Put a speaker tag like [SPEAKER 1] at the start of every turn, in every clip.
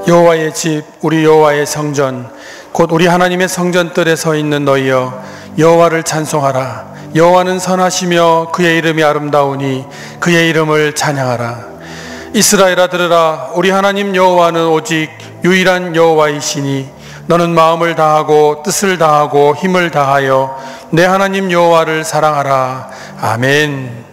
[SPEAKER 1] 여호와의 집, 우리 여호와의 성전, 곧 우리 하나님의 성전뜰에 서 있는 너희여, 여호와를 찬송하라. 여호와는 선하시며 그의 이름이 아름다우니 그의 이름을 찬양하라. 이스라엘아 들으라. 우리 하나님 여호와는 오직 유일한 여호와이시니 너는 마음을 다하고 뜻을 다하고 힘을 다하여 내 하나님 여호와를 사랑하라. 아멘.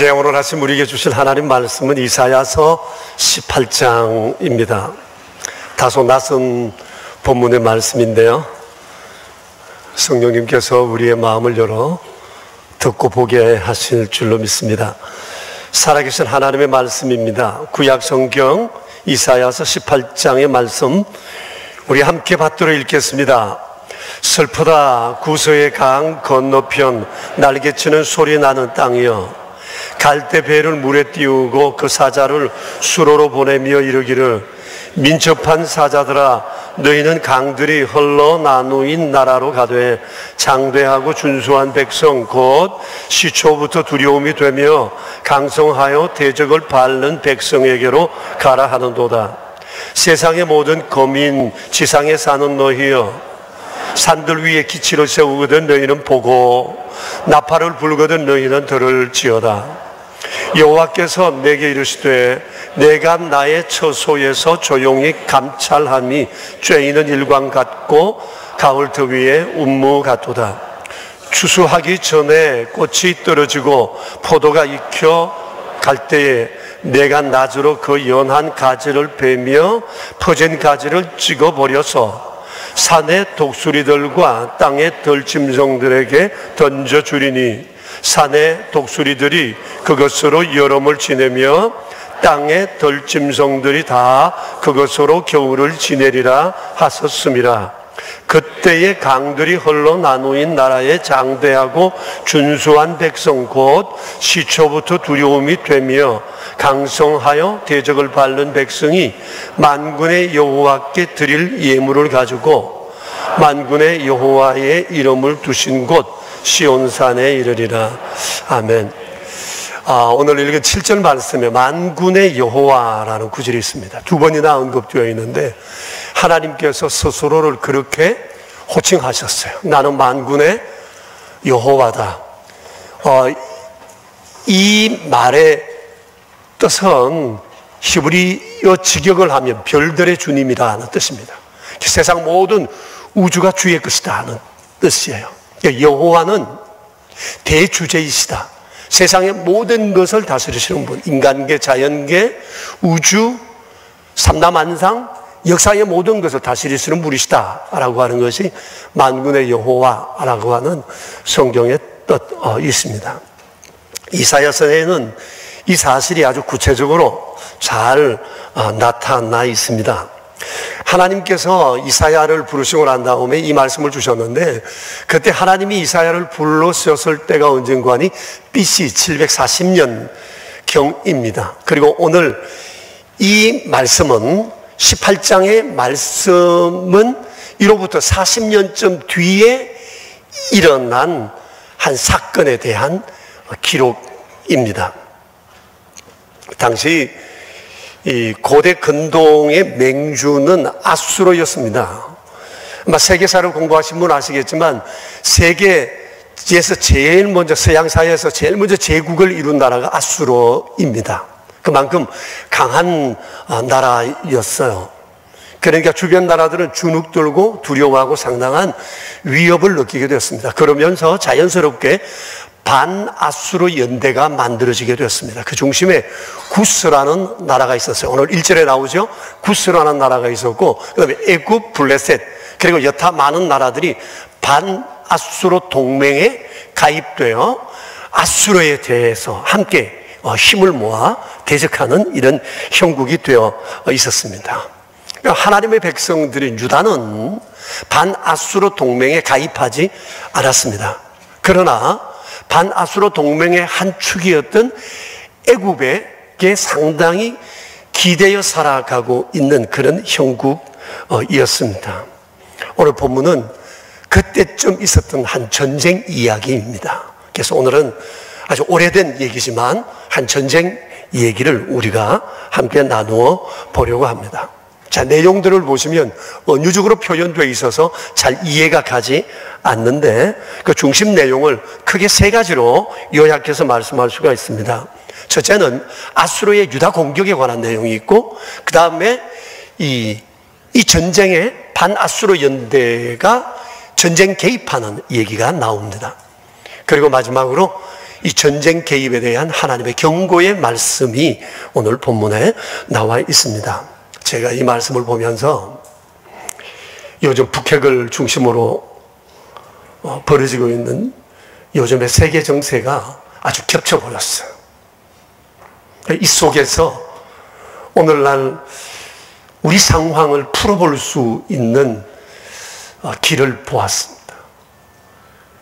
[SPEAKER 2] 이제 오늘 아침 우리에게 주실 하나님 말씀은 이사야서 18장입니다. 다소 낯선 본문의 말씀인데요, 성령님께서 우리의 마음을 열어 듣고 보게 하실 줄로 믿습니다. 살아계신 하나님의 말씀입니다. 구약 성경 이사야서 18장의 말씀 우리 함께 받들어 읽겠습니다. 슬프다 구서의 강 건너편 날개치는 소리 나는 땅이여, 갈대 배를 물에 띄우고 그 사자를 수로로 보내며 이르기를 민첩한 사자들아 너희는 강들이 흘러 나누인 나라로 가되 장대하고 준수한 백성 곧 시초부터 두려움이 되며 강성하여 대적을 밟는 백성에게로 가라 하는도다. 세상의 모든 거민 지상에 사는 너희여, 산들 위에 기치를 세우거든 너희는 보고 나팔을 불거든 너희는 들을지어다. 여호와께서 내게 이르시되 내가 나의 처소에서 조용히 감찰함이 쬐이는 일광 같고 가을 더위에 운무 같도다. 추수하기 전에 꽃이 떨어지고 포도가 익혀 갈 때에 내가 낫으로 그 연한 가지를 베며 퍼진 가지를 찍어버려서 산의 독수리들과 땅의 들짐승들에게 던져주리니 산의 독수리들이 그것으로 여름을 지내며 땅의 들짐승들이 다 그것으로 겨울을 지내리라 하셨음이라. 그때의 강들이 흘러 나누인 나라의 장대하고 준수한 백성 곧 시초부터 두려움이 되며 강성하여 대적을 밟는 백성이 만군의 여호와께 드릴 예물을 가지고 만군의 여호와의 이름을 두신 곳 시온산에 이르리라. 아멘. 오늘 읽은 7절 말씀에 만군의 여호와라는 구절이 있습니다. 두 번이나 언급되어 있는데 하나님께서 스스로를 그렇게 호칭하셨어요. 나는 만군의 여호와다. 이 말의 뜻은 히브리어 직역을 하면 별들의 주님이라는 뜻입니다. 세상 모든 우주가 주의 것이다 하는 뜻이에요. 여호와는 대주제이시다. 세상의 모든 것을 다스리시는 분, 인간계, 자연계, 우주, 삼라만상, 역사의 모든 것을 다스리시는 분이시다 라고 하는 것이 만군의 여호와라고 하는 성경의 뜻 있습니다. 이사야서에는 이 사실이 아주 구체적으로 잘 나타나 있습니다. 하나님께서 이사야를 부르시고 난 다음에 이 말씀을 주셨는데, 그때 하나님이 이사야를 불러셨을 때가 언젠가니 BC 740년 경입니다. 그리고 오늘 이 말씀은 18장의 말씀은 이로부터 40년쯤 뒤에 일어난 한 사건에 대한 기록입니다. 당시 이 고대 근동의 맹주는 아수르였습니다. 아마 세계사를 공부하신 분 아시겠지만 세계에서 제일 먼저, 서양사회에서 제일 먼저 제국을 이룬 나라가 아수르입니다. 그만큼 강한 나라였어요. 그러니까 주변 나라들은 주눅 들고 두려워하고 상당한 위협을 느끼게 되었습니다. 그러면서 자연스럽게 반아수르 연대가 만들어지게 되었습니다. 그 중심에 구스라는 나라가 있었어요. 오늘 1절에 나오죠. 구스라는 나라가 있었고, 그 다음에 애굽, 블레셋, 그리고 여타 많은 나라들이 반아수르 동맹에 가입되어 아수르에 대해서 함께 힘을 모아 대적하는 이런 형국이 되어 있었습니다. 하나님의 백성들인 유다는 반아수르 동맹에 가입하지 않았습니다. 그러나 반아수르 동맹의 한 축이었던 애굽에게 상당히 기대어 살아가고 있는 그런 형국이었습니다. 오늘 본문은 그때쯤 있었던 한 전쟁 이야기입니다. 그래서 오늘은 아주 오래된 얘기지만 한 전쟁 얘기를 우리가 함께 나누어 보려고 합니다. 자, 내용들을 보시면 언유적으로 표현되어 있어서 잘 이해가 가지 않는데 그 중심 내용을 크게 세 가지로 요약해서 말씀할 수가 있습니다. 첫째는 아수르의 유다 공격에 관한 내용이 있고, 그 다음에 이 전쟁에 반아수르 연대가 전쟁 개입하는 얘기가 나옵니다. 그리고 마지막으로 이 전쟁 개입에 대한 하나님의 경고의 말씀이 오늘 본문에 나와 있습니다. 제가 이 말씀을 보면서 요즘 북핵을 중심으로 벌어지고 있는 요즘의 세계 정세가 아주 겹쳐버렸어요. 이 속에서 오늘날 우리 상황을 풀어볼 수 있는 길을 보았습니다.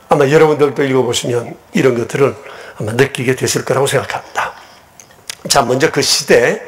[SPEAKER 2] 아마 여러분들도 읽어보시면 이런 것들을 아마 느끼게 되실 거라고 생각합니다. 자, 먼저 그 시대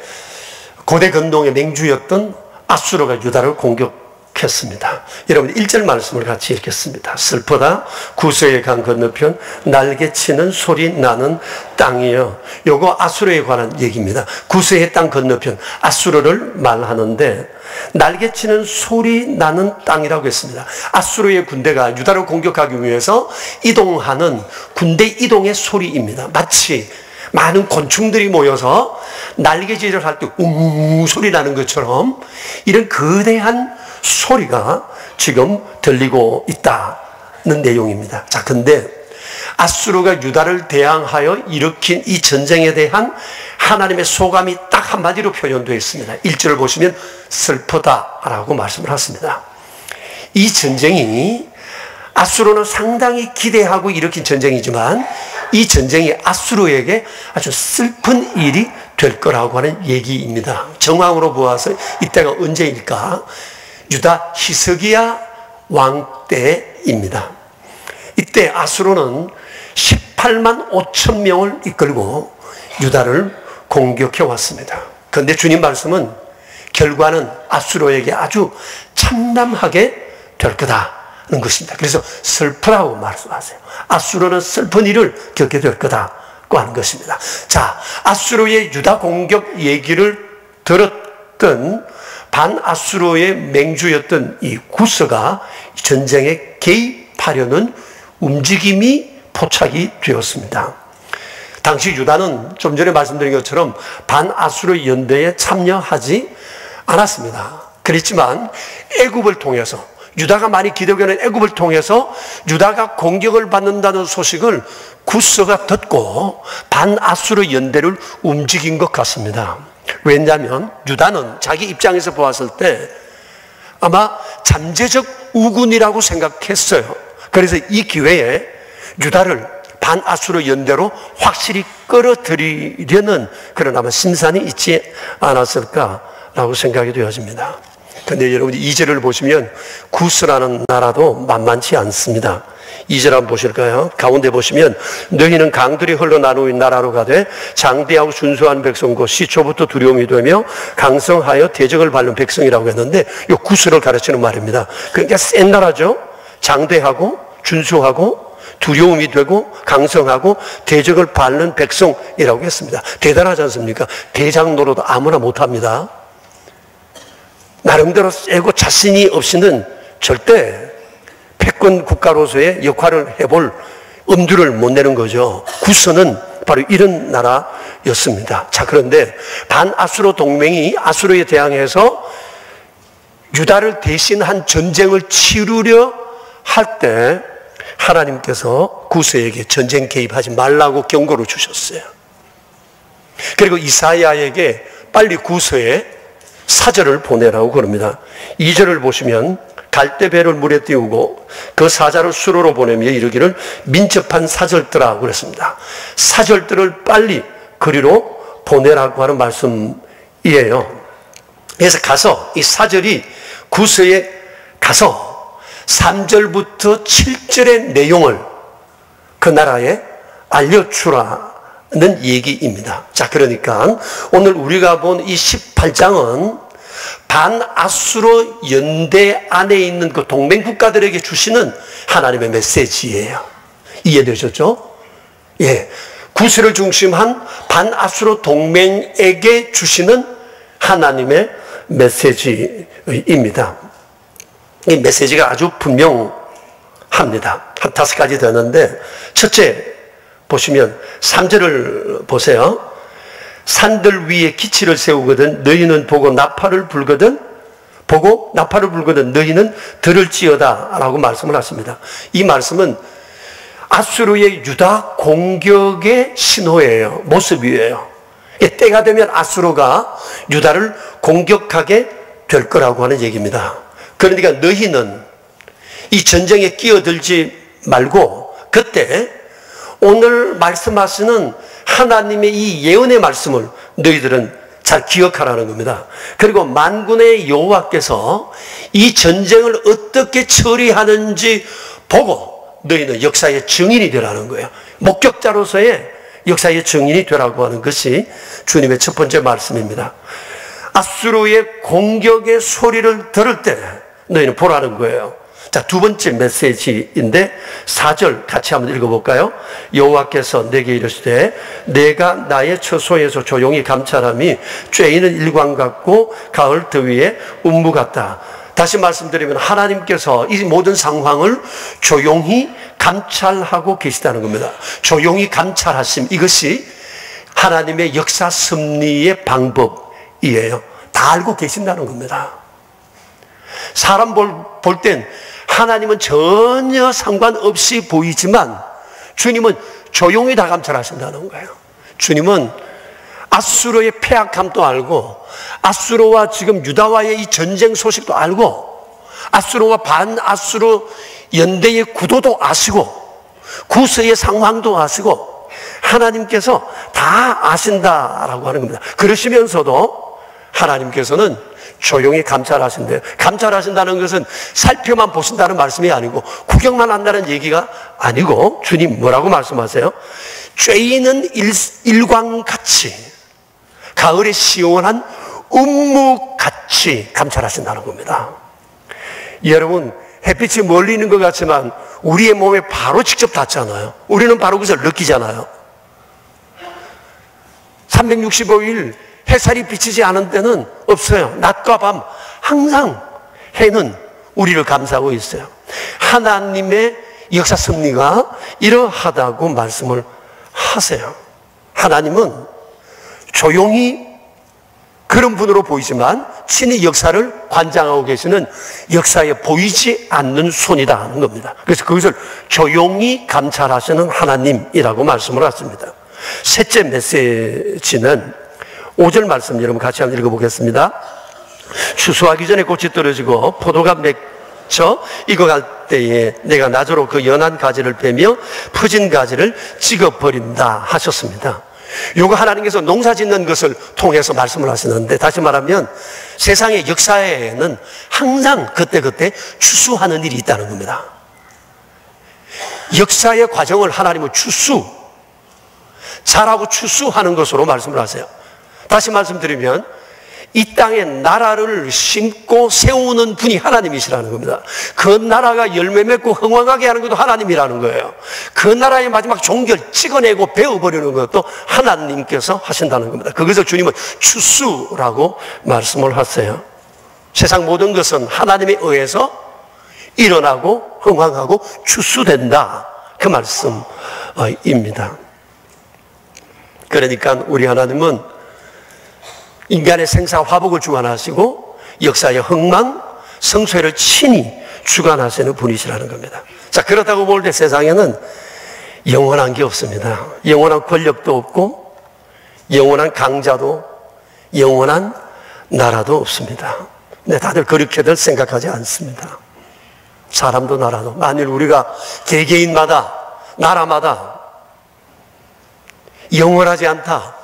[SPEAKER 2] 고대 근동의 맹주였던 아수르가 유다를 공격했습니다. 여러분 1절 말씀을 같이 읽겠습니다. 슬프다 구서의 강 건너편 날개치는 소리 나는 땅이여. 요거 아수르에 관한 얘기입니다. 구서의 땅 건너편 아수르를 말하는데 날개치는 소리 나는 땅이라고 했습니다. 아수르의 군대가 유다를 공격하기 위해서 이동하는 군대 이동의 소리입니다. 마치 많은 곤충들이 모여서 날개질을 할 때 웅 소리 나는 것처럼 이런 거대한 소리가 지금 들리고 있다는 내용입니다. 자, 근데 아수르가 유다를 대항하여 일으킨 이 전쟁에 대한 하나님의 소감이 딱 한마디로 표현되어 있습니다. 1절을 보시면 슬프다라고 말씀을 하십니다. 이 전쟁이 아수르는 상당히 기대하고 일으킨 전쟁이지만 이 전쟁이 아수르에게 아주 슬픈 일이 될 거라고 하는 얘기입니다. 정황으로 보아서 이때가 언제일까? 유다 히스기야 왕 때입니다. 이때 아수르는 18만 5천 명을 이끌고 유다를 공격해 왔습니다. 그런데 주님 말씀은 결과는 아수르에게 아주 참담하게 될 거다는 것입니다. 그래서 슬프라고 말씀하세요. 아수르는 슬픈 일을 겪게 될 거다고 하는 것입니다. 자, 아수르의 유다 공격 얘기를 들었던 반아수르의 맹주였던 이 구스가 전쟁에 개입하려는 움직임이 포착이 되었습니다. 당시 유다는 좀 전에 말씀드린 것처럼 반아수르 연대에 참여하지 않았습니다. 그렇지만 애굽을 통해서 유다가 많이 기대하는 애굽을 통해서 유다가 공격을 받는다는 소식을 구스가 듣고 반아수르 연대를 움직인 것 같습니다. 왜냐하면 유다는 자기 입장에서 보았을 때 아마 잠재적 우군이라고 생각했어요. 그래서 이 기회에 유다를 반아수르 연대로 확실히 끌어들이려는 그런 아마 심산이 있지 않았을까라고 생각이 되어집니다. 그런데 여러분이 2절을 보시면 구스라는 나라도 만만치 않습니다. 2절 한번 보실까요? 가운데 보시면 너희는 강들이 흘러나누인 나라로 가되 장대하고 준수한 백성고 시초부터 두려움이 되며 강성하여 대적을 밟는 백성이라고 했는데 이 구스를 가르치는 말입니다. 그러니까 센 나라죠. 장대하고 준수하고 두려움이 되고 강성하고 대적을 밟는 백성이라고 했습니다. 대단하지 않습니까? 대장 노릇 아무나 못합니다. 나름대로 세고 자신이 없이는 절대 패권 국가로서의 역할을 해볼 엄두를 못 내는 거죠. 구스는 바로 이런 나라였습니다. 자, 그런데 반아수르 동맹이 아수르에 대항해서 유다를 대신한 전쟁을 치르려 할 때 하나님께서 구스에게 전쟁 개입하지 말라고 경고를 주셨어요. 그리고 이사야에게 빨리 구스에 사절을 보내라고 그럽니다. 2절을 보시면 갈대배를 물에 띄우고 그 사자를 수로로 보내며 이르기를 민첩한 사절들아 그랬습니다. 사절들을 빨리 그리로 보내라고 하는 말씀이에요. 그래서 가서 이 사절이 구스에 가서 3절부터 7절의 내용을 그 나라에 알려주라는 얘기입니다. 자, 그러니까 오늘 우리가 본 이 18장은 반아수르 연대 안에 있는 그 동맹 국가들에게 주시는 하나님의 메시지예요. 이해되셨죠? 예. 구스를 중심한 반아수르 동맹에게 주시는 하나님의 메시지입니다. 이 메시지가 아주 분명합니다. 한 5가지 되는데, 첫째 보시면 3절을 보세요. 산들 위에 기치를 세우거든 너희는 보고 나팔을 불거든 너희는 들을지어다 라고 말씀을 하십니다. 이 말씀은 아수르의 유다 공격의 신호예요. 모습이에요. 때가 되면 아수르가 유다를 공격하게 될 거라고 하는 얘기입니다. 그러니까 너희는 이 전쟁에 끼어들지 말고 그때 오늘 말씀하시는 하나님의 이 예언의 말씀을 너희들은 잘 기억하라는 겁니다. 그리고 만군의 여호와께서 이 전쟁을 어떻게 처리하는지 보고 너희는 역사의 증인이 되라는 거예요. 목격자로서의 역사의 증인이 되라고 하는 것이 주님의 첫 번째 말씀입니다. 아수르의 공격의 소리를 들을 때 너희는 보라는 거예요. 자, 두 번째 메시지인데 4절 같이 한번 읽어볼까요? 여호와께서 내게 이르시되 내가 나의 처소에서 조용히 감찰함이 쬐이는 일광 같고 가을 더위에 운무 같다. 다시 말씀드리면 하나님께서 이 모든 상황을 조용히 감찰하고 계시다는 겁니다. 조용히 감찰하심, 이것이 하나님의 역사 섭리의 방법이에요. 다 알고 계신다는 겁니다. 사람 볼 땐 하나님은 전혀 상관없이 보이지만 주님은 조용히 다 감찰하신다는 거예요. 주님은 아수르의 패악함도 알고 아수르와 지금 유다와의 이 전쟁 소식도 알고 아수르와 반아수르 연대의 구도도 아시고 구서의 상황도 아시고 하나님께서 다 아신다라고 하는 겁니다. 그러시면서도 하나님께서는 조용히 감찰하신대요. 감찰하신다는 것은 살펴만 보신다는 말씀이 아니고 구경만 한다는 얘기가 아니고 주님 뭐라고 말씀하세요? 쬐이는 일광같이 가을에 시원한 운무같이 감찰하신다는 겁니다. 여러분, 햇빛이 멀리 있는 것 같지만 우리의 몸에 바로 직접 닿잖아요. 우리는 바로 그것을 느끼잖아요. 365일 햇살이 비치지 않은 때는 없어요. 낮과 밤 항상 해는 우리를 감싸고 있어요. 하나님의 역사 섭리가 이러하다고 말씀을 하세요. 하나님은 조용히 그런 분으로 보이지만 친히 역사를 관장하고 계시는 역사에 보이지 않는 손이다 하는 겁니다. 그래서 그것을 조용히 감찰하시는 하나님이라고 말씀을 하십니다. 셋째 메시지는 5절 말씀 여러분 같이 한번 읽어보겠습니다. 추수하기 전에 꽃이 떨어지고 포도가 맺혀 익어갈 때에 내가 나저로 그 연한 가지를 베며 퍼진 가지를 찍어버린다 하셨습니다. 요거 하나님께서 농사 짓는 것을 통해서 말씀을 하시는데, 다시 말하면 세상의 역사에는 항상 그때그때 추수하는 일이 있다는 겁니다. 역사의 과정을 하나님은 잘하고 추수하는 것으로 말씀을 하세요. 다시 말씀드리면 이 땅에 나라를 심고 세우는 분이 하나님이시라는 겁니다. 그 나라가 열매 맺고 흥왕하게 하는 것도 하나님이라는 거예요. 그 나라의 마지막 종결 찍어내고 베어버리는 것도 하나님께서 하신다는 겁니다. 그것을 주님은 추수라고 말씀을 하세요. 세상 모든 것은 하나님에 의해서 일어나고 흥왕하고 추수된다, 그 말씀입니다. 그러니까 우리 하나님은 인간의 생사 화복을 주관하시고 역사의 흥망, 성쇠를 친히 주관하시는 분이시라는 겁니다. 자, 그렇다고 볼 때 세상에는 영원한 게 없습니다. 영원한 권력도 없고 영원한 강자도 영원한 나라도 없습니다. 근데 다들 그렇게들 생각하지 않습니다. 사람도 나라도, 만일 우리가 개개인마다 나라마다 영원하지 않다,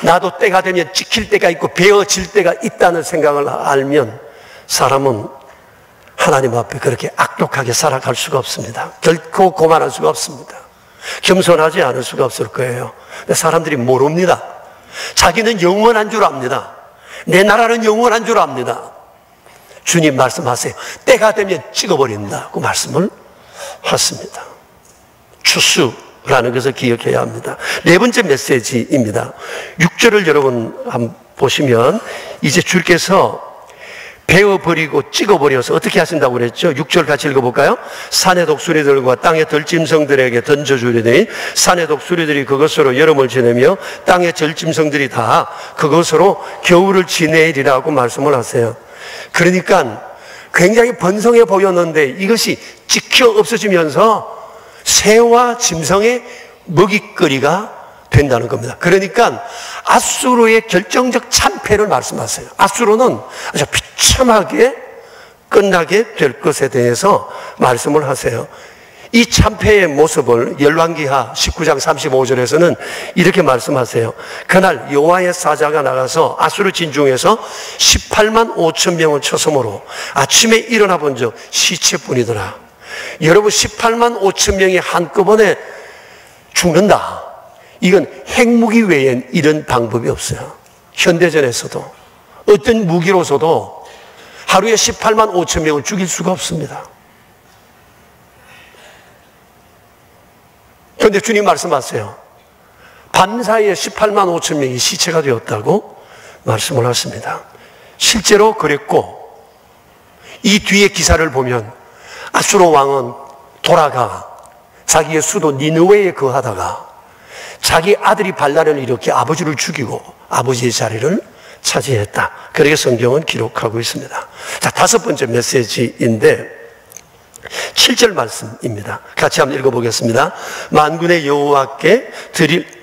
[SPEAKER 2] 나도 때가 되면 찍힐 때가 있고 베어질 때가 있다는 생각을 알면 사람은 하나님 앞에 그렇게 악독하게 살아갈 수가 없습니다. 결코 고만할 수가 없습니다. 겸손하지 않을 수가 없을 거예요. 근데 사람들이 모릅니다. 자기는 영원한 줄 압니다. 내 나라는 영원한 줄 압니다. 주님 말씀하세요. 때가 되면 찍어버린다고 말씀을 하십니다. 추수라는 것을 기억해야 합니다. 네 번째 메시지입니다. 6절을 여러분 한번 보시면 이제 주께서 베어버리고 찍어버려서 어떻게 하신다고 그랬죠? 6절 같이 읽어볼까요? 산의 독수리들과 땅의 들짐승들에게 던져주리니 산의 독수리들이 그것으로 여름을 지내며 땅의 들짐승들이 다 그것으로 겨울을 지내리라고 말씀을 하세요. 그러니까 굉장히 번성해 보였는데 이것이 찍혀 없어지면서 새와 짐승의 먹잇거리가 된다는 겁니다. 그러니까 아수르의 결정적 참패를 말씀하세요. 아수르는 아주 비참하게 끝나게 될 것에 대해서 말씀을 하세요. 이 참패의 모습을 열왕기하 19장 35절에서는 이렇게 말씀하세요. 그날 여호와의 사자가 나가서 아수르 진중에서 18만 5천 명을 쳐서므로 아침에 일어나 본 적 시체뿐이더라. 여러분, 18만 5천 명이 한꺼번에 죽는다. 이건 핵무기 외엔 이런 방법이 없어요. 현대전에서도 어떤 무기로서도 하루에 18만 5천 명을 죽일 수가 없습니다. 그런데 주님 말씀하세요. 밤 사이에 18만 5천 명이 시체가 되었다고 말씀을 하십니다. 실제로 그랬고, 이 뒤에 기사를 보면 아수르 왕은 돌아가 자기의 수도 니느웨에 거하다가 자기 아들이 발랄을 일으켜 아버지를 죽이고 아버지의 자리를 차지했다. 그렇게 성경은 기록하고 있습니다. 자, 다섯 번째 메시지인데 7절 말씀입니다. 같이 한번 읽어보겠습니다. 만군의 여호와께 드릴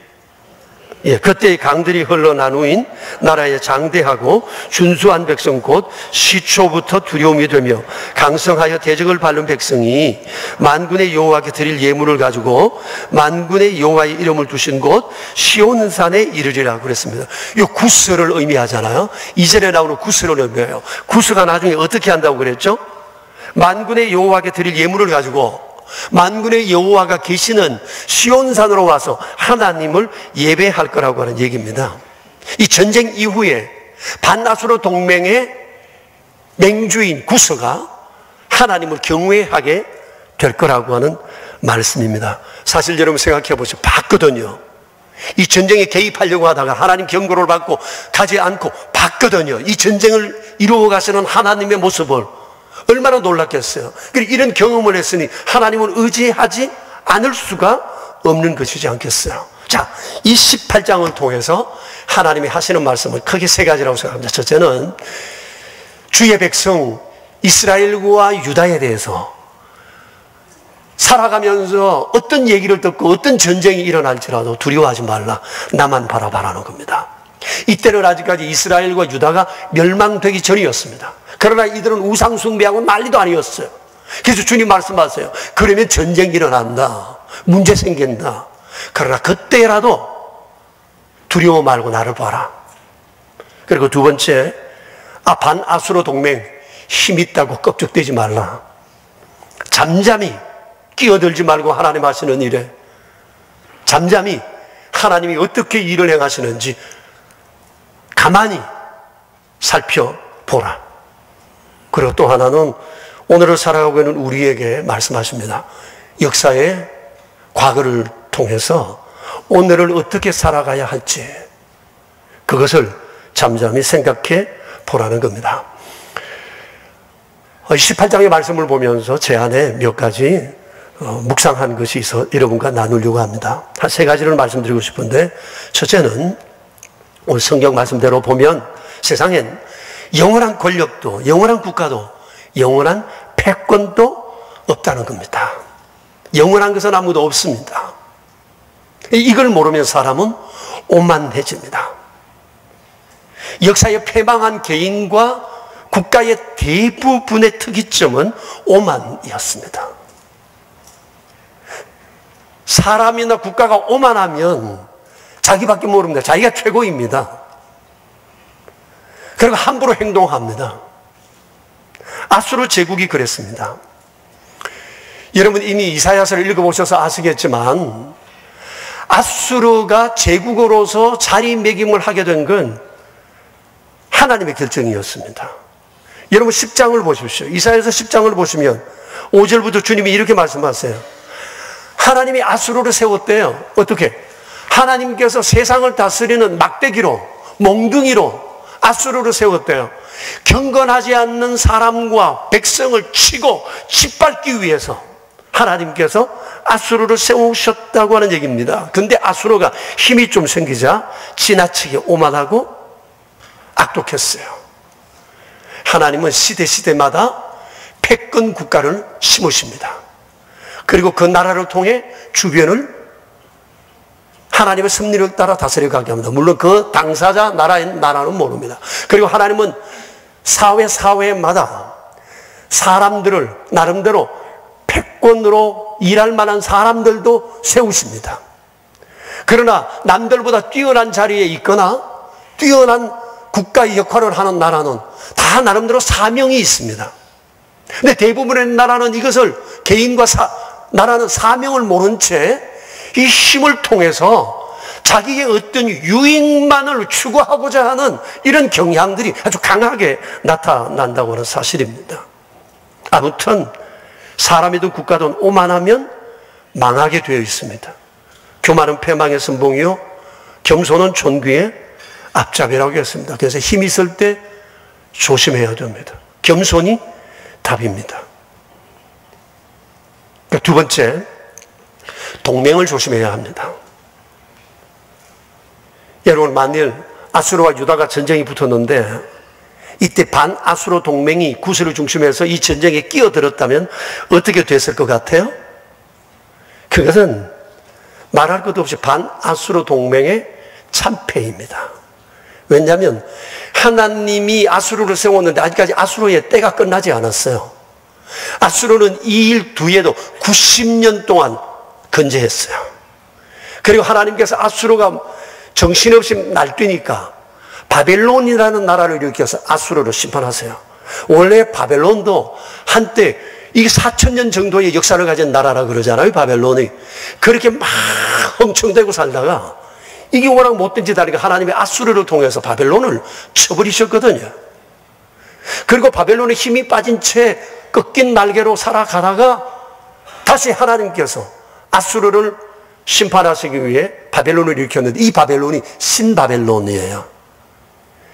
[SPEAKER 2] 그때의 강들이 흘러나누인 나라의 장대하고 준수한 백성 곧 시초부터 두려움이 되며 강성하여 대적을 밟는 백성이 만군의 여호와께 드릴 예물을 가지고 만군의 여호와의 이름을 두신 곳 시온산에 이르리라고 그랬습니다. 이 구스를 의미하잖아요. 이전에 나오는 구스를 의미해요. 구스가 나중에 어떻게 한다고 그랬죠? 만군의 여호와께 드릴 예물을 가지고 만군의 여호와가 계시는 시온산으로 와서 하나님을 예배할 거라고 하는 얘기입니다. 이 전쟁 이후에 반아수르 동맹의 맹주인 구스가 하나님을 경외하게 될 거라고 하는 말씀입니다. 사실 여러분 생각해 보시죠. 봤거든요. 이 전쟁에 개입하려고 하다가 하나님 경고를 받고 가지 않고 봤거든요. 이 전쟁을 이루어 가시는 하나님의 모습을 얼마나 놀랐겠어요. 이런 경험을 했으니 하나님을 의지하지 않을 수가 없는 것이지 않겠어요. 자, 이 18장을 통해서 하나님이 하시는 말씀은 크게 세 가지라고 생각합니다. 첫째는 주의 백성 이스라엘과 유다에 대해서 살아가면서 어떤 얘기를 듣고 어떤 전쟁이 일어날지라도 두려워하지 말라. 나만 바라봐라는 겁니다. 이때는 아직까지 이스라엘과 유다가 멸망되기 전이었습니다. 그러나 이들은 우상 숭배하고 난리도 아니었어요. 그래서 주님 말씀하세요. 그러면 전쟁이 일어난다. 문제 생긴다. 그러나 그때라도 두려워 말고 나를 봐라. 그리고 두 번째, 반아수르 동맹 힘 있다고 껍죽대지 말라. 잠잠히 끼어들지 말고 하나님 하시는 일에 잠잠히 하나님이 어떻게 일을 행하시는지 가만히 살펴보라. 그리고 또 하나는 오늘을 살아가고 있는 우리에게 말씀하십니다. 역사의 과거를 통해서 오늘을 어떻게 살아가야 할지 그것을 잠잠히 생각해 보라는 겁니다. 18장의 말씀을 보면서 제 안에 몇 가지 묵상한 것이 있어 여러분과 나누려고 합니다. 한 세 가지를 말씀드리고 싶은데, 첫째는 오늘 성경 말씀대로 보면 세상엔 영원한 권력도, 영원한 국가도, 영원한 패권도 없다는 겁니다. 영원한 것은 아무도 없습니다. 이걸 모르면 사람은 오만해집니다. 역사에 패망한 개인과 국가의 대부분의 특이점은 오만이었습니다. 사람이나 국가가 오만하면 자기밖에 모릅니다. 자기가 최고입니다. 그리고 함부로 행동합니다. 아수르 제국이 그랬습니다. 여러분 이미 이사야서를 읽어보셔서 아시겠지만 아수르가 제국으로서 자리매김을 하게 된 건 하나님의 결정이었습니다. 여러분 10장을 보십시오. 이사야서 10장을 보시면 5절부터 주님이 이렇게 말씀하세요. 하나님이 아수르를 세웠대요. 어떻게? 하나님께서 세상을 다스리는 막대기로, 몽둥이로 아수르를 세웠대요. 경건하지 않는 사람과 백성을 치고 짓밟기 위해서 하나님께서 아수르를 세우셨다고 하는 얘기입니다. 근데 아수르가 힘이 좀 생기자 지나치게 오만하고 악독했어요. 하나님은 시대마다 패권 국가를 심으십니다. 그리고 그 나라를 통해 주변을 하나님의 섭리를 따라 다스려가게 합니다. 물론 그 당사자 나라는 모릅니다. 그리고 하나님은 사회마다 사람들을 나름대로 패권으로 일할 만한 사람들도 세우십니다. 그러나 남들보다 뛰어난 자리에 있거나 뛰어난 국가의 역할을 하는 나라는 다 나름대로 사명이 있습니다. 근데 대부분의 나라는 이것을 개인과 나라는 사명을 모른 채 이 힘을 통해서 자기의 어떤 유익만을 추구하고자 하는 이런 경향들이 아주 강하게 나타난다고 하는 사실입니다. 아무튼 사람이든 국가든 오만하면 망하게 되어 있습니다. 교만은 패망의 선봉이요 겸손은 존귀의 앞잡이라고 했습니다. 그래서 힘이 있을 때 조심해야 됩니다. 겸손이 답입니다. 두 번째, 동맹을 조심해야 합니다. 여러분, 만일 아수르와 유다가 전쟁이 붙었는데 이때 반아수르 동맹이 구스를 중심해서 이 전쟁에 끼어들었다면 어떻게 됐을 것 같아요? 그것은 말할 것도 없이 반아수르 동맹의 참패입니다. 왜냐하면 하나님이 아수르를 세웠는데 아직까지 아수르의 때가 끝나지 않았어요. 아수르는 이 일 뒤에도 90년 동안 건재했어요. 그리고 하나님께서 아수르가 정신없이 날뛰니까 바벨론이라는 나라를 일으켜서 아수르를 심판하세요. 원래 바벨론도 한때 이게 4,000년 정도의 역사를 가진 나라라 그러잖아요. 바벨론이. 그렇게 막 흥청대고 살다가 이게 워낙 못된 짓 하니까 하나님이 아수르를 통해서 바벨론을 쳐버리셨거든요. 그리고 바벨론의 힘이 빠진 채 꺾인 날개로 살아가다가 다시 하나님께서 아수르를 심판하시기 위해 바벨론을 일으켰는데 이 바벨론이 신바벨론이에요.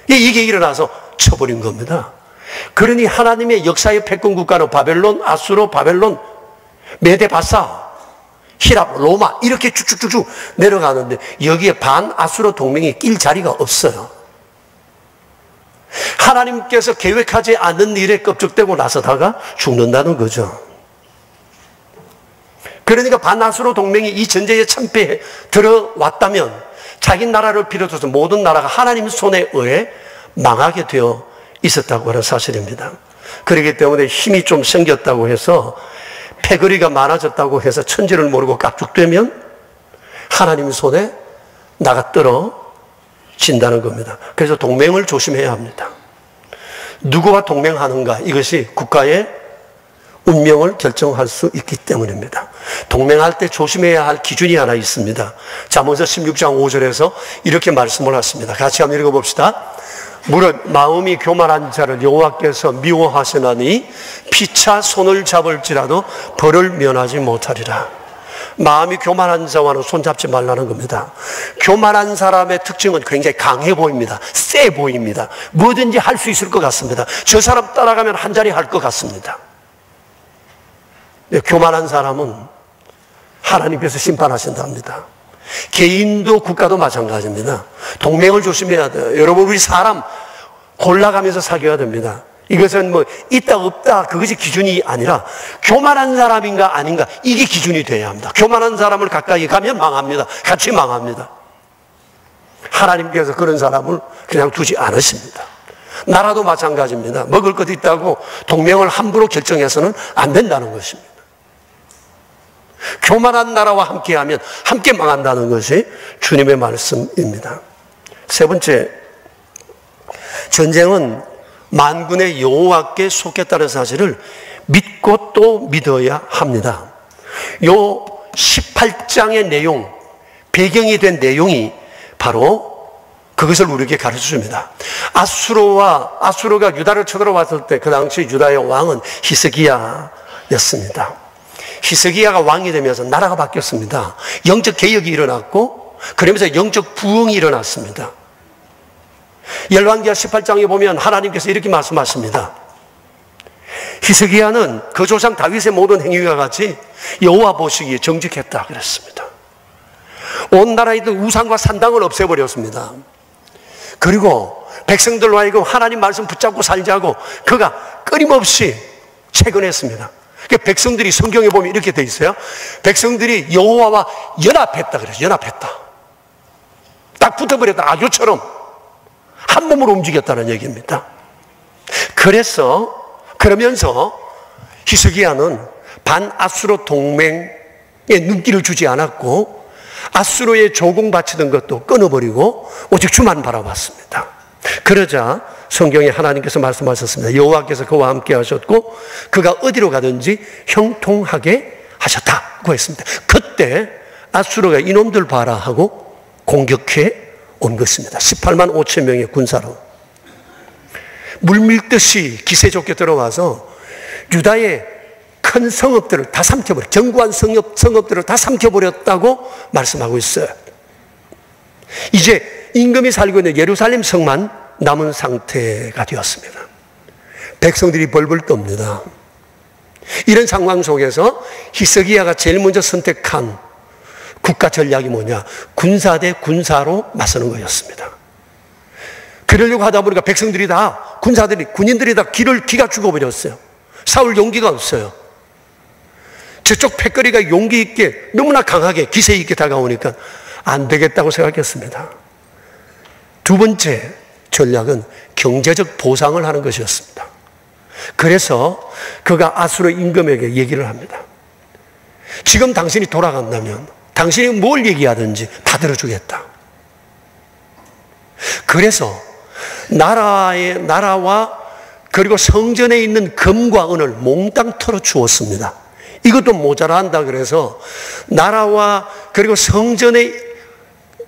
[SPEAKER 2] 이게 일어나서 쳐버린 겁니다. 그러니 하나님의 역사의 패권 국가는 바벨론, 아수르, 바벨론, 메데, 바사, 히랍, 로마 이렇게 쭉쭉쭉쭉 내려가는데 여기에 반아수르 동맹이 낄 자리가 없어요. 하나님께서 계획하지 않은 일에 껍적대고 나서다가 죽는다는 거죠. 그러니까 반아수르 동맹이 이 전쟁에 참패에 들어왔다면 자기 나라를 비롯해서 모든 나라가 하나님 손에 의해 망하게 되어 있었다고 하는 사실입니다. 그렇기 때문에 힘이 좀 생겼다고 해서 패거리가 많아졌다고 해서 천지를 모르고 깍죽되면 하나님 손에 나가 떨어진다는 겁니다. 그래서 동맹을 조심해야 합니다. 누구와 동맹하는가, 이것이 국가의 운명을 결정할 수 있기 때문입니다. 동맹할 때 조심해야 할 기준이 하나 있습니다. 잠언서 16장 5절에서 이렇게 말씀을 하십니다. 같이 한번 읽어봅시다. 무릇 마음이 교만한 자를 여호와께서 미워하시나니 피차 손을 잡을지라도 벌을 면하지 못하리라. 마음이 교만한 자와는 손잡지 말라는 겁니다. 교만한 사람의 특징은 굉장히 강해 보입니다. 세 보입니다. 뭐든지 할 수 있을 것 같습니다. 저 사람 따라가면 한 자리 할 것 같습니다. 교만한 사람은 하나님께서 심판하신답니다. 개인도 국가도 마찬가지입니다. 동맹을 조심해야 돼요. 여러분, 우리 사람 골라가면서 사귀어야 됩니다. 이것은 뭐 있다 없다 그것이 기준이 아니라 교만한 사람인가 아닌가 이게 기준이 돼야 합니다. 교만한 사람을 가까이 가면 망합니다. 같이 망합니다. 하나님께서 그런 사람을 그냥 두지 않으십니다. 나라도 마찬가지입니다. 먹을 것 있다고 동맹을 함부로 결정해서는 안 된다는 것입니다. 교만한 나라와 함께하면 함께 망한다는 것이 주님의 말씀입니다. 세 번째, 전쟁은 만군의 여호와께 속했다는 사실을 믿고 또 믿어야 합니다. 요 18장의 내용, 배경이 된 내용이 바로 그것을 우리에게 가르쳐 줍니다. 아수르가 유다를 쳐들어왔을 때 그 당시 유다의 왕은 히스기야였습니다. 히스기야가 왕이 되면서 나라가 바뀌었습니다. 영적 개혁이 일어났고 그러면서 영적 부흥이 일어났습니다. 열왕기하 18장에 보면 하나님께서 이렇게 말씀하십니다. 히스기야는 그 조상 다윗의 모든 행위와 같이 여호와 보시기에 정직했다 그랬습니다. 온 나라에 있던 우상과 산당을 없애버렸습니다. 그리고 백성들로 하여금 하나님 말씀 붙잡고 살자고 그가 끊임없이 채근했습니다. 백성들이 성경에 보면 이렇게 돼 있어요. 백성들이 여호와와 연합했다 그래요. 연합했다. 딱 붙어버렸다. 아교처럼 한 몸으로 움직였다는 얘기입니다. 그러면서 히스기야는 반아수로 동맹에 눈길을 주지 않았고 아수로에 조공 바치던 것도 끊어버리고 오직 주만 바라봤습니다. 그러자 성경에 하나님께서 말씀하셨습니다. 여호와께서 그와 함께 하셨고 그가 어디로 가든지 형통하게 하셨다고 했습니다. 그때 아수르가 이놈들 봐라 하고 공격해 온 것입니다. 18만 5천 명의 군사로 물밀듯이 기세 좋게 들어와서 유다의 큰 성읍들을 다 삼켜버렸어요. 견고한 성읍들을 다 삼켜버렸다고 말씀하고 있어요. 이제 임금이 살고 있는 예루살렘 성만 남은 상태가 되었습니다. 백성들이 벌벌 떱니다. 이런 상황 속에서 히스기야가 제일 먼저 선택한 국가 전략이 뭐냐? 군사 대 군사로 맞서는 거였습니다. 그러려고 하다 보니까 백성들이 다, 군인들이 다 기가 죽어버렸어요. 싸울 용기가 없어요. 저쪽 패거리가 용기 있게, 너무나 강하게, 기세 있게 다가오니까 안 되겠다고 생각했습니다. 두 번째 전략은 경제적 보상을 하는 것이었습니다. 그래서 그가 아수르 임금에게 얘기를 합니다. 지금 당신이 돌아간다면 당신이 뭘 얘기하든지 다 들어주겠다. 그래서 나라와 그리고 성전에 있는 금과 은을 몽땅 털어 주었습니다. 이것도 모자란다 그래서 나라와 그리고 성전의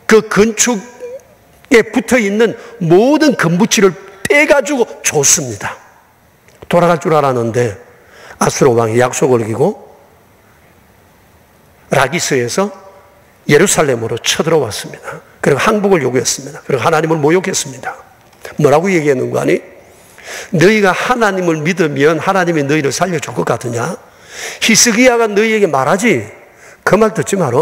[SPEAKER 2] 그 건축에 붙어 있는 모든 금부치를 떼가지고 줬습니다. 돌아갈 줄 알았는데 아수르 왕이 약속을 어기고 라기스에서 예루살렘으로 쳐들어왔습니다. 그리고 항복을 요구했습니다. 그리고 하나님을 모욕했습니다. 뭐라고 얘기했는가 하니? 너희가 하나님을 믿으면 하나님이 너희를 살려줄 것 같으냐? 히스기야가 너희에게 말하지. 그 말 듣지 마라.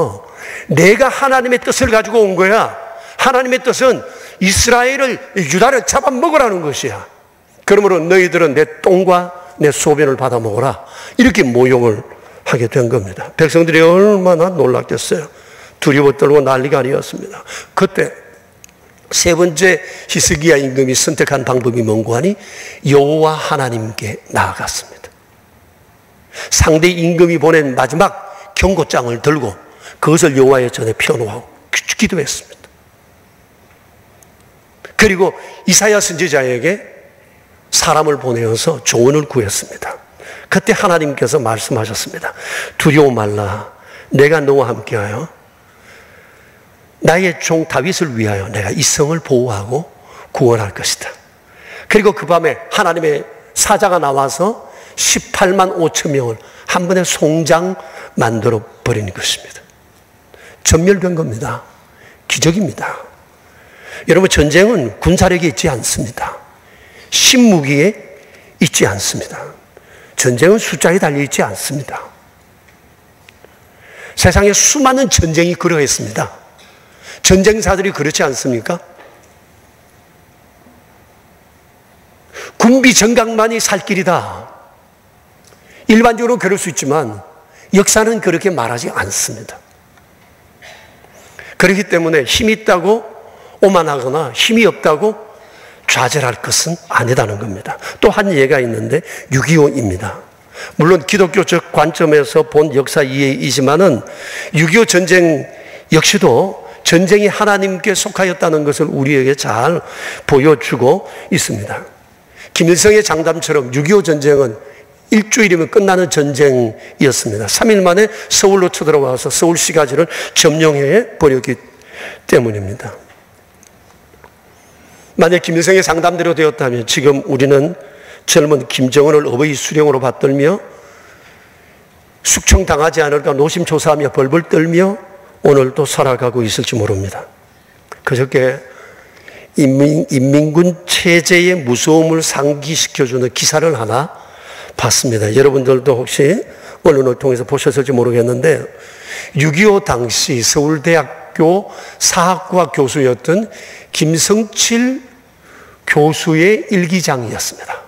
[SPEAKER 2] 내가 하나님의 뜻을 가지고 온 거야. 하나님의 뜻은 이스라엘을, 유다를 잡아먹으라는 것이야. 그러므로 너희들은 내 똥과 내 소변을 받아 먹어라. 이렇게 모욕을 하게 된 겁니다. 백성들이 얼마나 놀랐겠어요. 두려워 떨고 난리가 아니었습니다. 그때 세 번째 히스기야 임금이 선택한 방법이 뭔고 하니 여호와 하나님께 나아갔습니다. 상대 임금이 보낸 마지막 경고장을 들고 그것을 여호와의 전에 펴놓고 기도했습니다. 그리고 이사야 선지자에게 사람을 보내어서 조언을 구했습니다. 그때 하나님께서 말씀하셨습니다. 두려워 말라. 내가 너와 함께하여 나의 종 다윗을 위하여 내가 이 성을 보호하고 구원할 것이다. 그리고 그 밤에 하나님의 사자가 나와서 18만 5천 명을 한 번에 송장 만들어 버린 것입니다. 전멸된 겁니다. 기적입니다. 여러분, 전쟁은 군사력에 있지 않습니다. 신무기에 있지 않습니다. 전쟁은 숫자에 달려있지 않습니다. 세상에 수많은 전쟁이 그러했습니다. 전쟁사들이 그렇지 않습니까? 군비 정강만이 살 길이다. 일반적으로 그럴 수 있지만 역사는 그렇게 말하지 않습니다. 그렇기 때문에 힘이 있다고 오만하거나 힘이 없다고 좌절할 것은 아니다는 겁니다. 또 한 예가 있는데 6.25입니다. 물론 기독교적 관점에서 본 역사 이해이지만은 6.25 전쟁 역시도 전쟁이 하나님께 속하였다는 것을 우리에게 잘 보여주고 있습니다. 김일성의 장담처럼 6.25 전쟁은 일주일이면 끝나는 전쟁이었습니다. 3일 만에 서울로 쳐들어와서 서울시가지를 점령해 버렸기 때문입니다. 만약 김일성의 상담대로 되었다면 지금 우리는 젊은 김정은을 어버이 수령으로 받들며 숙청당하지 않을까 노심초사하며 벌벌 떨며 오늘도 살아가고 있을지 모릅니다. 그저께 인민군 체제의 무서움을 상기시켜주는 기사를 하나 봤습니다. 여러분들도 혹시 언론을 통해서 보셨을지 모르겠는데 6.25 당시 서울대학교 사학과 교수였던 김성칠 교수의 일기장이었습니다.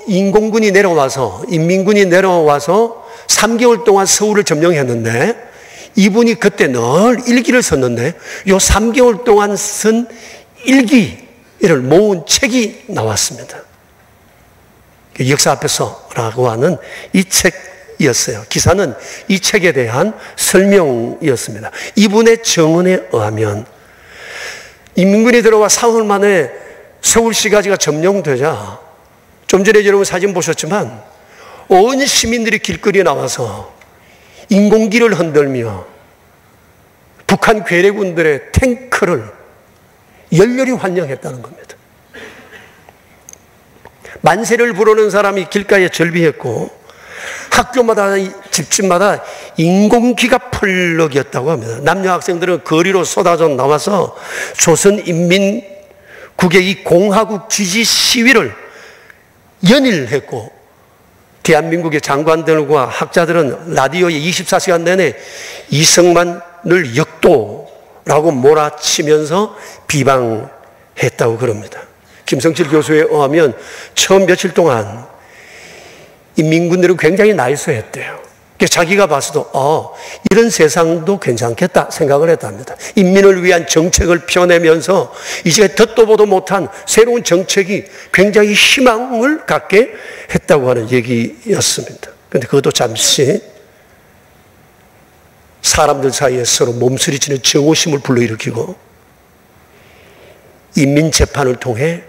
[SPEAKER 2] 인공군이 내려와서, 인민군이 내려와서 3개월 동안 서울을 점령했는데 이분이 그때 늘 일기를 썼는데 요 3개월 동안 쓴 일기를 모은 책이 나왔습니다. 역사 앞에서라고 하는 이 책이었어요. 기사는 이 책에 대한 설명이었습니다. 이분의 증언에 의하면 인민군이 들어와 사흘 만에 서울시가지가 점령되자, 좀 전에 여러분 사진 보셨지만 온 시민들이 길거리에 나와서 인공기를 흔들며 북한 괴뢰군들의 탱크를 열렬히 환영했다는 겁니다. 만세를 부르는 사람이 길가에 절비했고 학교마다 집집마다 인공기가 펄럭이었다고 합니다. 남녀 학생들은 거리로 쏟아져 나와서 조선인민국의 이 공화국 지지 시위를 연일했고, 대한민국의 장관들과 학자들은 라디오에 24시간 내내 이승만을 역도라고 몰아치면서 비방했다고 그럽니다. 김성칠 교수에 의하면 처음 며칠 동안 인민군들은 굉장히 나이스했대요. 자기가 봐서도 이런 세상도 괜찮겠다 생각을 했답니다. 인민을 위한 정책을 펴내면서 이제 듣도 보도 못한 새로운 정책이 굉장히 희망을 갖게 했다고 하는 얘기였습니다. 그런데 그것도 잠시 사람들 사이에 서로 몸서리치는 정오심을 불러일으키고 인민재판을 통해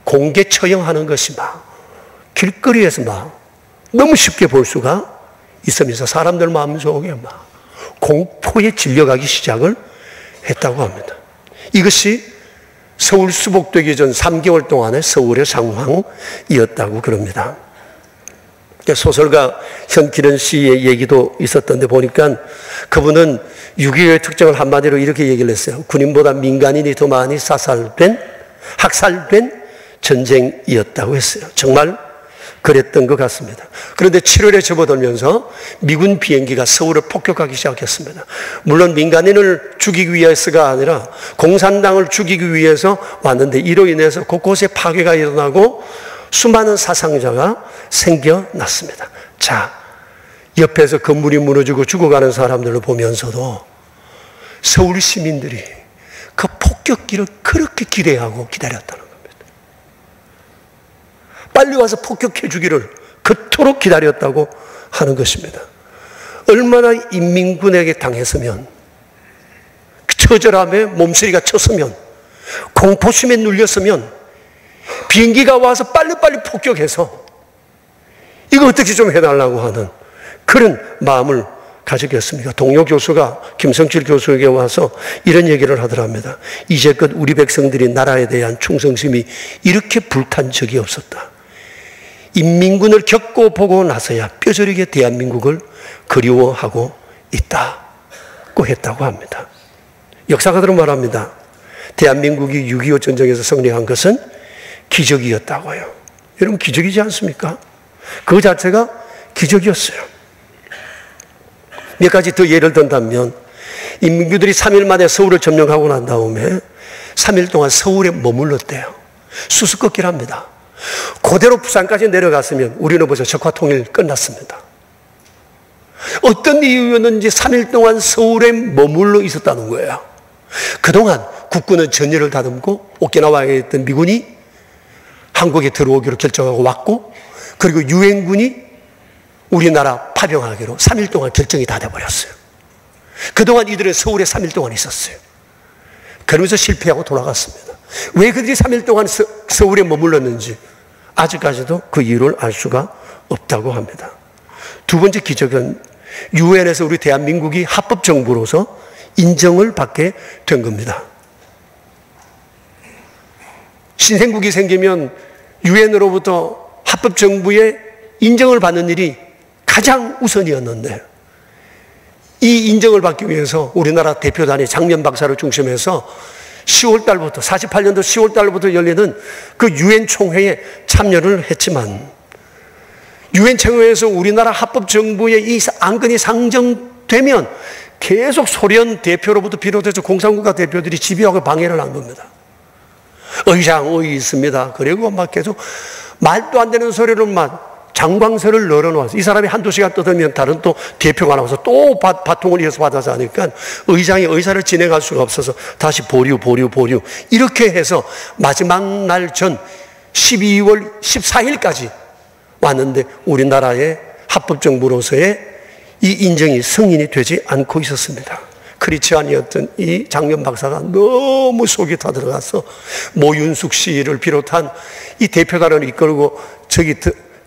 [SPEAKER 2] 공개 처형하는 것이 막 길거리에서 막 너무 쉽게 볼 수가 있으면서 사람들 마음속에 막 공포에 질려가기 시작을 했다고 합니다. 이것이 서울 수복되기 전 3개월 동안의 서울의 상황이었다고 그럽니다. 소설가 현기련 씨의 얘기도 있었던데 보니까 그분은 6.25의 특징을 한마디로 이렇게 얘기를 했어요. 군인보다 민간인이 더 많이 학살된 전쟁이었다고 했어요. 정말 그랬던 것 같습니다. 그런데 7월에 접어들면서 미군 비행기가 서울을 폭격하기 시작했습니다. 물론 민간인을 죽이기 위해서가 아니라 공산당을 죽이기 위해서 왔는데 이로 인해서 곳곳에 파괴가 일어나고 수많은 사상자가 생겨났습니다. 자, 옆에서 건물이 무너지고 죽어가는 사람들을 보면서도 서울 시민들이 그 폭격기를 그렇게 기대하고 기다렸다는 겁니다. 빨리 와서 폭격해 주기를 그토록 기다렸다고 하는 것입니다. 얼마나 인민군에게 당했으면, 처절함에 몸서리가 쳤으면, 공포심에 눌렸으면 비행기가 와서 빨리빨리 폭격해서 이거 어떻게 좀 해달라고 하는 그런 마음을 가졌겠습니까? 동료 교수가 김성칠 교수에게 와서 이런 얘기를 하더랍니다. 이제껏 우리 백성들이 나라에 대한 충성심이 이렇게 불탄 적이 없었다. 인민군을 겪고 보고 나서야 뼈저리게 대한민국을 그리워하고 있다고 했다고 합니다. 역사가들은 말합니다. 대한민국이 6.25 전쟁에서 승리한 것은 기적이었다고요. 여러분, 기적이지 않습니까? 그 자체가 기적이었어요. 몇 가지 더 예를 든다면, 인민군들이 3일 만에 서울을 점령하고 난 다음에 3일 동안 서울에 머물렀대요. 수수께끼랍니다. 그대로 부산까지 내려갔으면 우리는 벌써 적화통일 끝났습니다. 어떤 이유였는지 3일 동안 서울에 머물러 있었다는 거예요. 그동안 국군은 전열을 다듬고 오키나와에 있던 미군이 한국에 들어오기로 결정하고 왔고, 그리고 유엔군이 우리나라 파병하기로 3일 동안 결정이 다 돼버렸어요. 그동안 이들은 서울에 3일 동안 있었어요. 그러면서 실패하고 돌아갔습니다. 왜 그들이 3일 동안 서울에 머물렀는지 아직까지도 그 이유를 알 수가 없다고 합니다. 두 번째 기적은 유엔에서 우리 대한민국이 합법정부로서 인정을 받게 된 겁니다. 신생국이 생기면 유엔으로부터 합법정부의 인정을 받는 일이 가장 우선이었는데, 이 인정을 받기 위해서 우리나라 대표단이 장면 박사를 중심해서 10월 달부터, 48년도 10월 달부터 열리는 그 유엔 총회에 참여를 했지만, 유엔 총회에서 우리나라 합법정부의 이 안건이 상정되면 계속 소련 대표로부터 비롯해서 공산국가 대표들이 집요하게 방해를 한 겁니다. 의장의 있습니다. 그리고 막 계속 말도 안 되는 소리를 막 장광설을 널어놓아서 이 사람이 한두 시간 떠들면 다른 또 대표가 나와서 또 바통을 이어서 받아서 하니까 의장이 의사를 진행할 수가 없어서 다시 보류 이렇게 해서 마지막 날 전 12월 14일까지 왔는데 우리나라의 합법정부로서의 이 인정이 승인이 되지 않고 있었습니다. 크리스찬이었던 이 장면 박사가 너무 속이 다 들어가서 모윤숙 씨를 비롯한 이 대표단을 이끌고 저기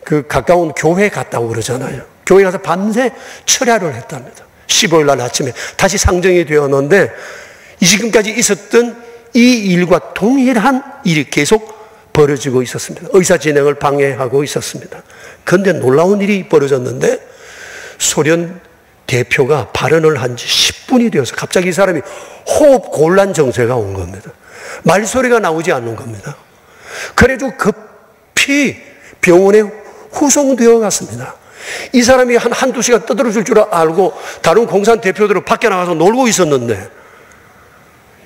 [SPEAKER 2] 그 가까운 교회 갔다고 그러잖아요. 교회 가서 밤새 철야를 했답니다. 15일 날 아침에 다시 상정이 되었는데 지금까지 있었던 이 일과 동일한 일이 계속 벌어지고 있었습니다. 의사 진행을 방해하고 있었습니다. 그런데 놀라운 일이 벌어졌는데 소련 대표가 발언을 한 지 10분이 되어서 갑자기 이 사람이 호흡 곤란 정세가 온 겁니다. 말소리가 나오지 않는 겁니다. 그래도 급히 병원에 후송되어 갔습니다. 이 사람이 한두 시간 떠들어줄 줄 알고 다른 공산 대표들은 밖에 나가서 놀고 있었는데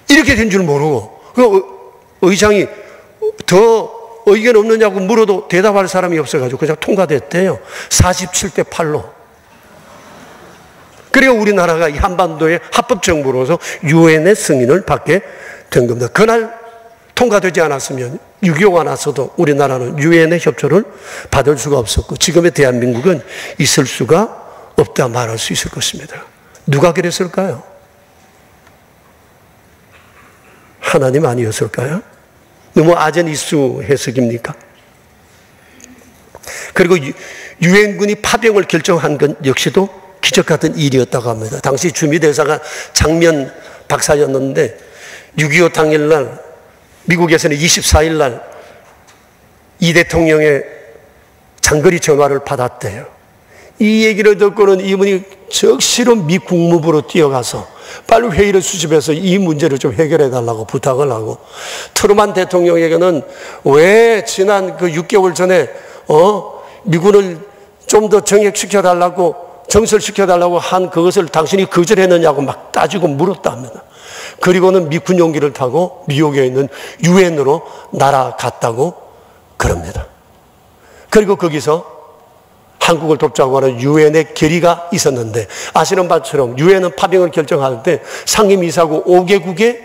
[SPEAKER 2] 이렇게 된 줄 모르고 그 의장이 더 의견 없느냐고 물어도 대답할 사람이 없어가지고 그냥 통과됐대요. 47대 8로. 그리고 우리나라가 이 한반도의 합법정부로서 유엔의 승인을 받게 된 겁니다. 그날 통과되지 않았으면 6.25가 나서도 우리나라는 유엔의 협조를 받을 수가 없었고 지금의 대한민국은 있을 수가 없다 말할 수 있을 것입니다. 누가 그랬을까요? 하나님 아니었을까요? 너무 아전이수 해석입니까? 그리고 유엔군이 파병을 결정한 건 역시도 기적 같은 일이었다고 합니다. 당시 주미대사가 장면 박사였는데 6.25 당일날 미국에서는 24일 날 이 대통령의 장거리 전화를 받았대요. 이 얘기를 듣고는 이분이 즉시로 미 국무부로 뛰어가서 빨리 회의를 수집해서 이 문제를 좀 해결해 달라고 부탁을 하고 트루만 대통령에게는 왜 지난 그 6개월 전에 미군을 좀 더 정액시켜 달라고 정설시켜 달라고 한 그것을 당신이 거절했느냐고 막 따지고 물었답니다. 그리고는 미 군용기를 타고 뉴욕에 있는 유엔으로 날아갔다고 그럽니다. 그리고 거기서 한국을 돕자고 하는 유엔의 결의가 있었는데 아시는 바처럼 유엔은 파병을 결정할 때 상임이사국 5개국의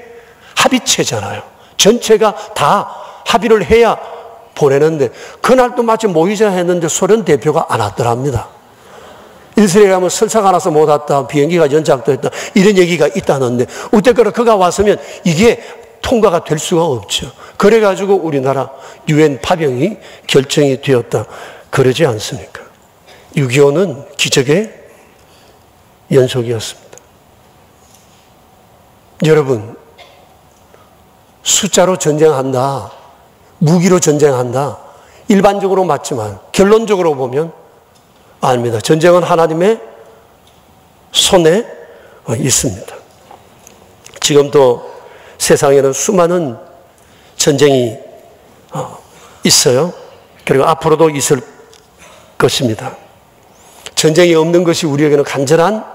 [SPEAKER 2] 합의체잖아요. 전체가 다 합의를 해야 보내는데 그날도 마침 모이자 했는데 소련 대표가 안 왔더랍니다. 이스라엘에 가면 설사가 나서 못 왔다, 비행기가 연착도 했다, 이런 얘기가 있다는데 어쨌거나 그가 왔으면 이게 통과가 될 수가 없죠. 그래가지고 우리나라 유엔 파병이 결정이 되었다 그러지 않습니까? 6.25는 기적의 연속이었습니다. 여러분, 숫자로 전쟁한다, 무기로 전쟁한다, 일반적으로 맞지만 결론적으로 보면 아닙니다. 전쟁은 하나님의 손에 있습니다. 지금도 세상에는 수많은 전쟁이 있어요. 그리고 앞으로도 있을 것입니다. 전쟁이 없는 것이 우리에게는 간절한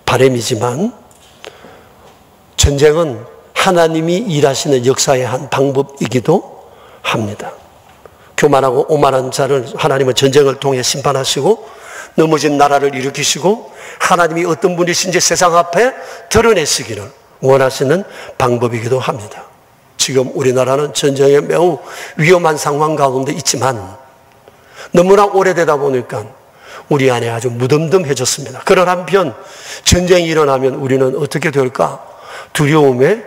[SPEAKER 2] 바람이지만 전쟁은 하나님이 일하시는 역사의 한 방법이기도 합니다. 교만하고 오만한 자를 하나님은 전쟁을 통해 심판하시고 넘어진 나라를 일으키시고 하나님이 어떤 분이신지 세상 앞에 드러내시기를 원하시는 방법이기도 합니다. 지금 우리나라는 전쟁에 매우 위험한 상황 가운데 있지만 너무나 오래되다 보니까 우리 안에 아주 무덤덤해졌습니다. 그런 한편 전쟁이 일어나면 우리는 어떻게 될까? 두려움에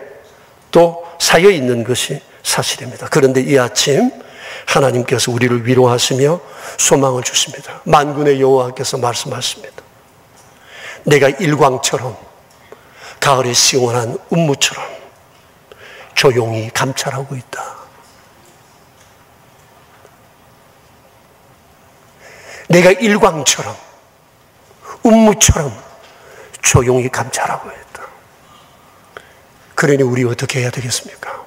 [SPEAKER 2] 또 쌓여 있는 것이 사실입니다. 그런데 이 아침 하나님께서 우리를 위로하시며 소망을 주십니다. 만군의 여호와께서 말씀하십니다. 내가 일광처럼 가을에 시원한 운무처럼 조용히 감찰하고 있다. 내가 일광처럼 운무처럼 조용히 감찰하고 있다. 그러니 우리 어떻게 해야 되겠습니까?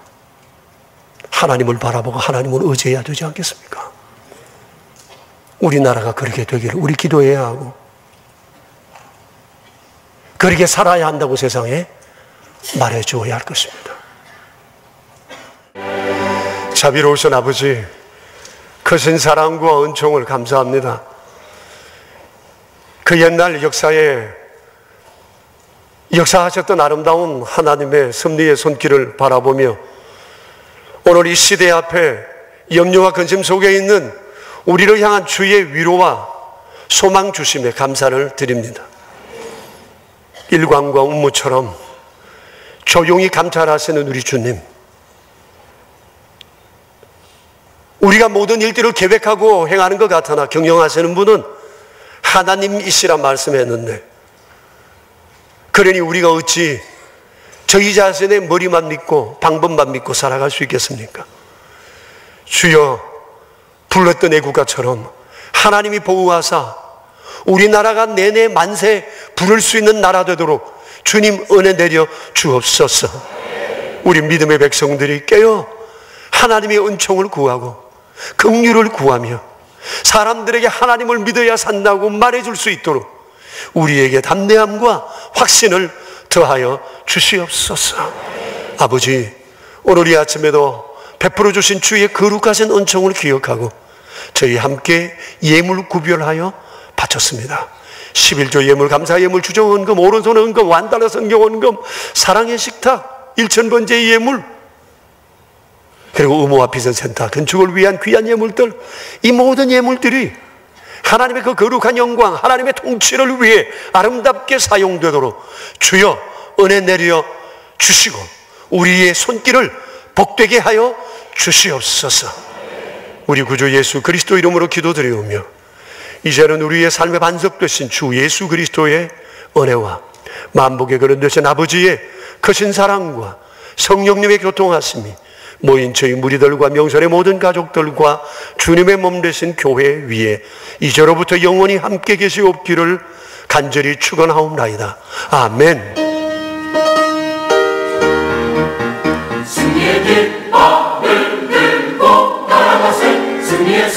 [SPEAKER 2] 하나님을 바라보고 하나님을 의지해야 되지 않겠습니까? 우리나라가 그렇게 되기를 우리 기도해야 하고 그렇게 살아야 한다고 세상에 말해주어야 할 것입니다. 자비로우신 아버지, 크신 사랑과 은총을 감사합니다. 그 옛날 역사에 역사하셨던 아름다운 하나님의 섭리의 손길을 바라보며 오늘 이 시대 앞에 염려와 근심 속에 있는 우리를 향한 주의 위로와 소망 주심에 감사를 드립니다. 일광과 운무처럼 조용히 감찰하시는 우리 주님, 우리가 모든 일들을 계획하고 행하는 것 같으나 경영하시는 분은 하나님이시라 말씀했는데, 그러니 우리가 어찌 저희 자신의 머리만 믿고 방법만 믿고 살아갈 수 있겠습니까? 주여, 불렀던 애국가처럼 하나님이 보호하사 우리나라가 내내 만세 부를 수 있는 나라 되도록 주님 은혜 내려 주옵소서. 우리 믿음의 백성들이 깨어 하나님의 은총을 구하고 긍휼을 구하며 사람들에게 하나님을 믿어야 산다고 말해줄 수 있도록 우리에게 담대함과 확신을 더하여 주시옵소서. 아버지, 오늘 이 아침에도 베풀어 주신 주의 거룩하신 은총을 기억하고 저희 함께 예물 구별하여 바쳤습니다. 11조 예물, 감사 예물, 주정 헌금, 오른손 헌금, 완달러 성경 헌금, 사랑의 식탁, 1000번째 예물, 그리고 의무와 비전센터 건축을 위한 귀한 예물들, 이 모든 예물들이 하나님의 그 거룩한 영광, 하나님의 통치를 위해 아름답게 사용되도록 주여 은혜 내려 주시고 우리의 손길을 복되게 하여 주시옵소서. 우리 구주 예수 그리스도 이름으로 기도드리오며 이제는 우리의 삶의 반석 되신 주 예수 그리스도의 은혜와 만복의 그런 되신 아버지의 크신 사랑과 성령님의 교통하심이 모인 저희 무리들과 명설의 모든 가족들과 주님의 몸 되신 교회 위에 이제로부터 영원히 함께 계시옵기를 간절히 축원하옵나이다. 아멘.
[SPEAKER 3] 승리의 깃발을 들고 나아가세 승리의